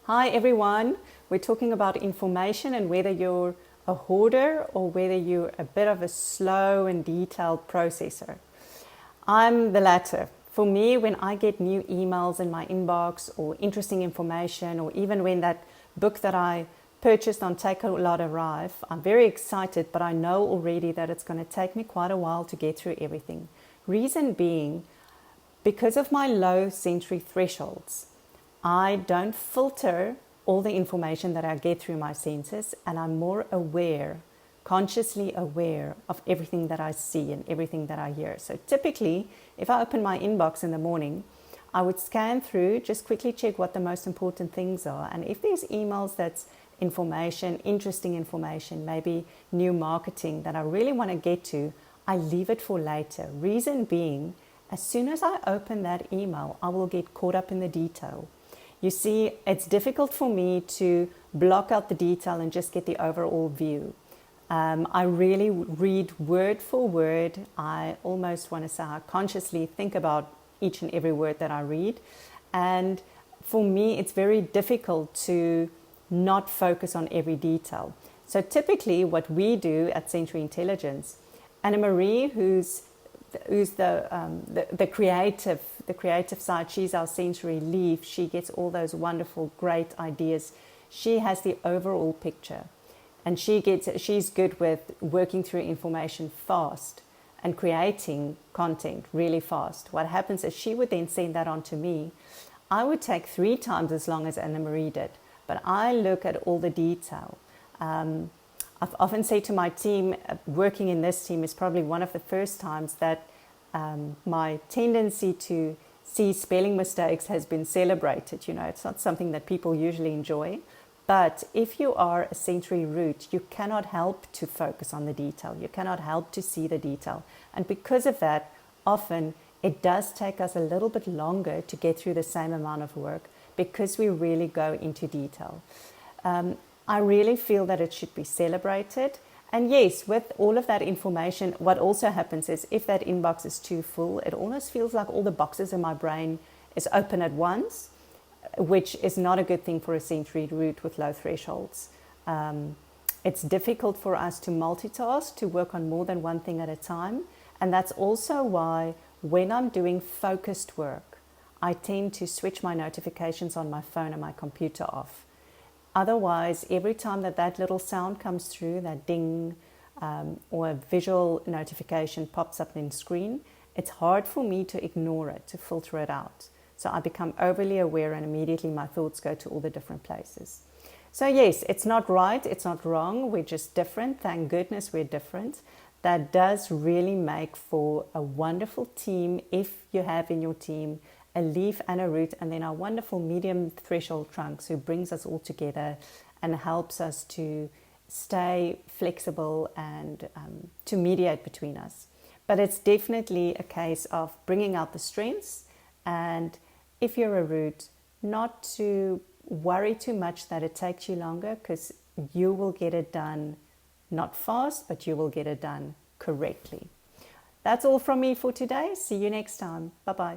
Hi everyone, we're talking about information and whether you're a hoarder or whether you're a bit of a slow and detailed processor. I'm the latter. For me, when I get new emails in my inbox or interesting information, or even when that book that I purchased on Take a Lot arrive, I'm very excited, but I know already that it's going to take me quite a while to get through everything. Reason being, because of my low sensory thresholds, I don't filter all the information that I get through my senses, and I'm more aware, consciously aware of everything that I see and everything that I hear. So typically, if I open my inbox in the morning, I would scan through, just quickly check what the most important things are. And if there's emails that's information, interesting information, maybe new marketing that I really want to get to, I leave it for later. Reason being, as soon as I open that email, I will get caught up in the detail. You see, it's difficult for me to block out the detail and just get the overall view. I really read word for word. I almost want to say I consciously think about each and every word that I read. And for me, it's very difficult to not focus on every detail. So typically what we do at Sensory Intelligence, Anna Marie, who's the creative side, she's our sensory leaf. She gets all those wonderful, great ideas. She has the overall picture, and she's good with working through information fast and creating content really fast. What happens is she would then send that on to me. I would take 3 times as long as Anna Marie did, but I look at all the detail. I've often said to my team, working in this team is probably one of the first times that my tendency to see spelling mistakes has been celebrated. You know, it's not something that people usually enjoy. But if you are a sensory root, you cannot help to focus on the detail. You cannot help to see the detail. And because of that, often it does take us a little bit longer to get through the same amount of work because we really go into detail. I really feel that it should be celebrated. And yes, with all of that information, what also happens is if that inbox is too full, it almost feels like all the boxes in my brain is open at once, which is not a good thing for a sensory root with low thresholds. It's difficult for us to multitask, to work on more than one thing at a time. And that's also why when I'm doing focused work, I tend to switch my notifications on my phone and my computer off. Otherwise, every time that little sound comes through, that ding, or a visual notification pops up in screen, it's hard for me to ignore it, to filter it out. So I become overly aware and immediately my thoughts go to all the different places. So yes, it's not right, it's not wrong, we're just different. Thank goodness we're different. That does really make for a wonderful team if you have in your team a leaf and a root, and then our wonderful medium threshold trunks who brings us all together and helps us to stay flexible and to mediate between us. But it's definitely a case of bringing out the strengths, and if you're a root, not to worry too much that it takes you longer, because you will get it done not fast, but you will get it done correctly. That's all from me for today. See you next time. Bye-bye.